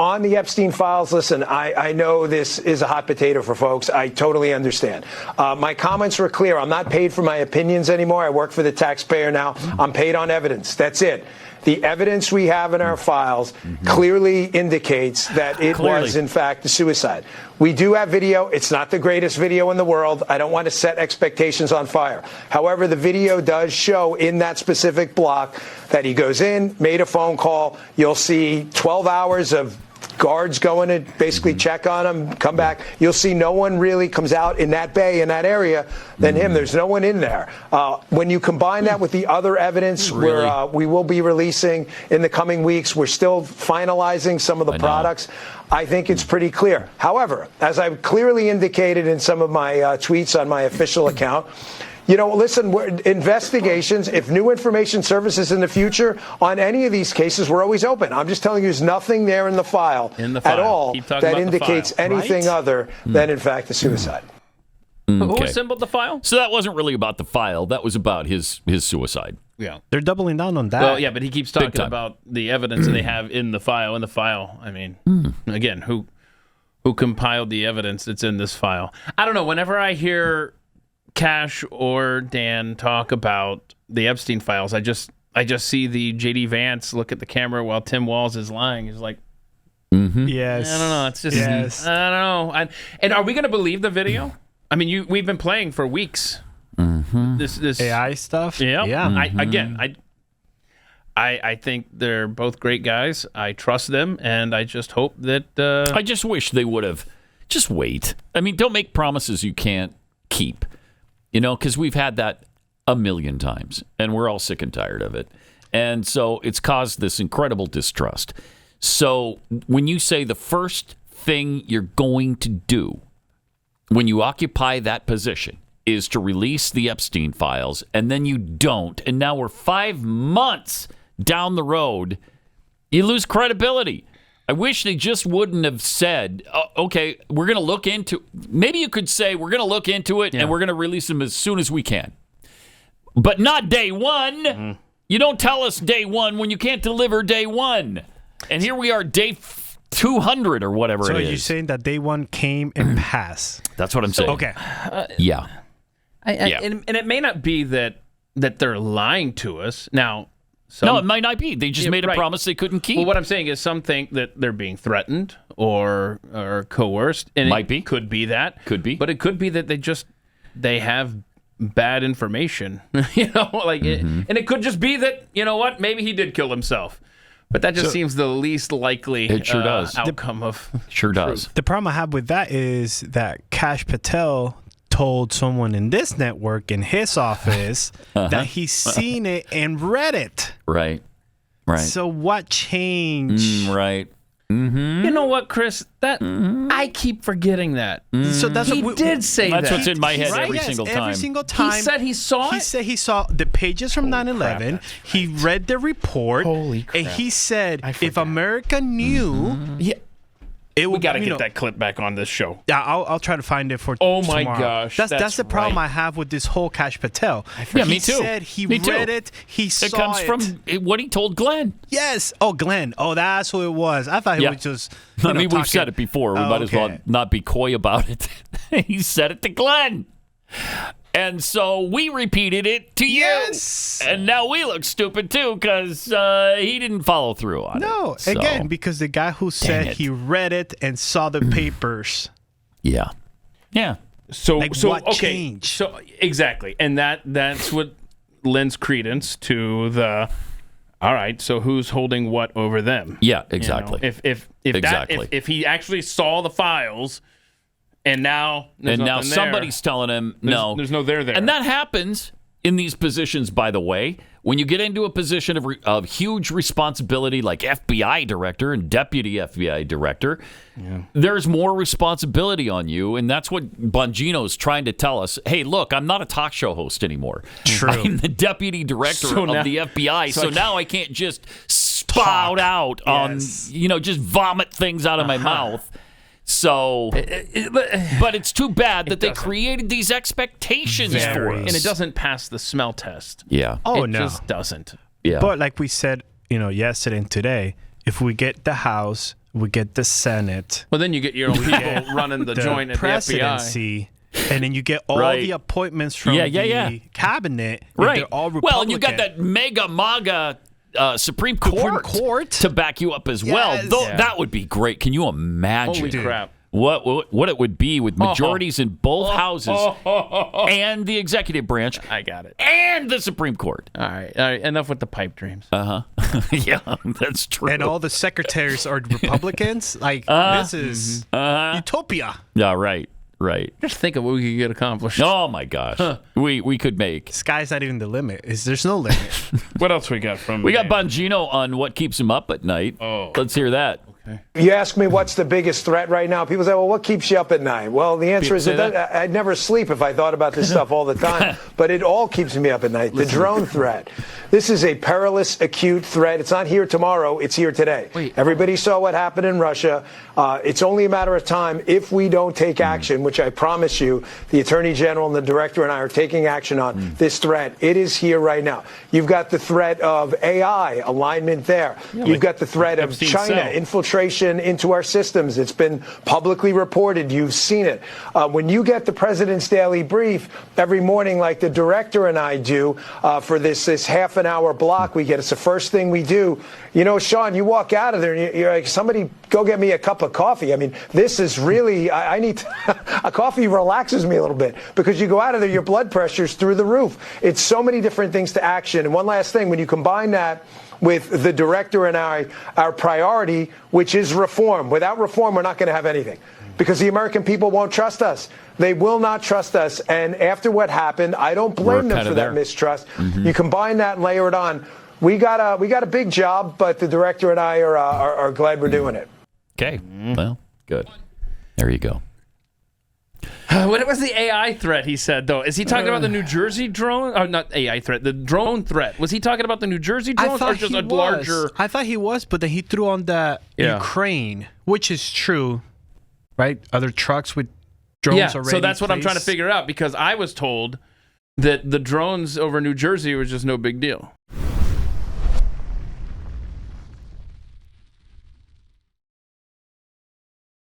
on the Epstein files, listen, I know this is a hot potato for folks. I totally understand. My comments were clear. I'm not paid for my opinions anymore. I work for the taxpayer now. I'm paid on evidence. That's it. The evidence we have in our files clearly indicates that it was, in fact, a suicide. We do have video. It's not the greatest video in the world. I don't want to set expectations on fire. However, the video does show in that specific block that he goes in, made a phone call. You'll see 12 hours of guards going to basically check on him, come back. You'll see no one really comes out in that bay, in that area, than him. There's no one in there. When you combine that with the other evidence we will be releasing in the coming weeks, we're still finalizing some of the products. I think it's pretty clear. However, as I've clearly indicated in some of my tweets on my official account, you know, listen, investigations, if new information surfaces in the future on any of these cases, we're always open. I'm just telling you there's nothing there in the file, at all that indicates anything other than, in fact, a suicide. Who assembled the file? So that wasn't really about the file. That was about his suicide. Yeah. They're doubling down on that. Well, yeah, but he keeps talking about the evidence that they have in the file. I mean, again, who compiled the evidence that's in this file? I don't know. Whenever I hear Cash or Dan talk about the Epstein files, I just see the J.D. Vance look at the camera while Tim Walz is lying. He's like, yes. I don't know. It's just, I don't know. And are we going to believe the video? I mean, we've been playing for weeks. This AI stuff? Yeah. I think they're both great guys. I trust them, and I just hope that... I just wish they would have... Just wait. I mean, don't make promises you can't keep. You know, because we've had that a million times, and we're all sick and tired of it. And so it's caused this incredible distrust. So when you say the first thing you're going to do when you occupy that position is to release the Epstein files, and then you don't, and now we're 5 months down the road, you lose credibility. I wish they just wouldn't have said, okay, we're going to look into... Maybe you could say, we're going to look into it, and we're going to release them as soon as we can. But not day one. You don't tell us day one when you can't deliver day one. And here we are, day 200 or whatever it is. So you're saying that day one came and passed? That's what I'm saying. Okay. Yeah. And it may not be that they're lying to us. Now... no, it might not be. They just made a promise they couldn't keep. Well, what I'm saying is some think that they're being threatened or coerced. And might be. Could be that. Could be. But it could be that they have bad information. And it could just be that, you know what, maybe he did kill himself. But that just seems the least likely outcome of does. The problem I have with that is that Kash Patel told someone in this network in his office that he's seen it and read it. Right. So what changed? Right. You know what, Chris? I keep forgetting that. So that's he did say that. That's what's in my head every single time. Every single time. He said he saw it? He said he saw the pages from 9/11. He read the report. Holy crap. And he said, if America knew... We got to get that clip back on this show. Yeah, I'll try to find it for tomorrow. Oh my gosh. That's the problem I have with this whole Kash Patel. Me too. He said he read it. He saw it. It comes from what he told Glenn. Yes. Oh, Glenn. Oh, that's who it was. I thought he was just... we've said it before. We might as well not be coy about it. He said it to Glenn. And so we repeated it to you. And now we look stupid, too, because he didn't follow through on it. No, again, because the guy who said he read it and saw the papers. Yeah. So what changed? So exactly. And that's what lends credence to the... All right, so who's holding what over them? Yeah, exactly. If he actually saw the files... And now somebody's telling him, no. There's no there. And that happens in these positions, by the way. When you get into a position of huge responsibility like FBI director and deputy FBI director, there's more responsibility on you. And that's what Bongino's trying to tell us. Hey, look, I'm not a talk show host anymore. True. I'm the deputy director of the FBI. So now I can't just spout out on, just vomit things out of my mouth. So, but it's too bad that they created these expectations for us. And it doesn't pass the smell test. Yeah. Oh, it just doesn't. Yeah. But like we said, yesterday and today, if we get the House we get the Senate, Well, then you get your own people running the joint at the FBI. presidency, and then you get all Right. the appointments from the cabinet. and Right. They're all Republican. Well, and you got that mega MAGA Supreme Court to back you up as well. Yes. Though Yeah. that would be great. Can you imagine? Holy crap. What it would be with majorities in both houses and the executive branch I got it. and the Supreme Court. All right. Enough with the pipe dreams. Yeah, that's true. And all the secretaries are Republicans. Like, this is utopia. Yeah, right. Just think of what we could get accomplished. Oh my gosh, we could make. Sky's not even the limit. There's no limit. What else we got from? We got Bongino on what keeps him up at night. Oh. Let's hear that. You ask me what's the biggest threat right now. People say, well, what keeps you up at night? Well, the answer is I'd never sleep if I thought about this stuff all the time. But it all keeps me up at night. The drone threat. This is a perilous, acute threat. It's not here tomorrow. It's here today. Everybody saw what happened in Russia. It's only a matter of time if we don't take action, which I promise you, the Attorney General and the Director and I are taking action on this threat. It is here right now. You've got the threat of AI, alignment there. You've got the threat of Epstein's China, cell. infiltration into our systems. It's been publicly reported. You've seen it. When you get the President's Daily Brief every morning, like the Director and I do for this half an hour block we get, it's the first thing we do. You know, Sean, you walk out of there and you're like, somebody go get me a cup of coffee. I mean, this is really, I need a coffee relaxes me a little bit because you go out of there, your blood pressure's through the roof. It's so many different things to action. And one last thing, when you combine that with the Director and our priority, which is reform. Without reform, we're not going to have anything because the American people won't trust us. They will not trust us. And after what happened, I don't blame them for that mistrust. You combine that and layer it on. We got a big job, but the Director and I are glad we're doing it. Okay. Well, good. There you go. What was the AI threat he said, though? Is he talking about the New Jersey drone? Oh, not AI threat, the drone threat. Was he talking about the New Jersey drones or just a larger? I thought he was, but then he threw on the Ukraine, which is true, right? Other trucks with drones already. So that's what I'm trying to placed. figure out because I was told that the drones over New Jersey was just no big deal.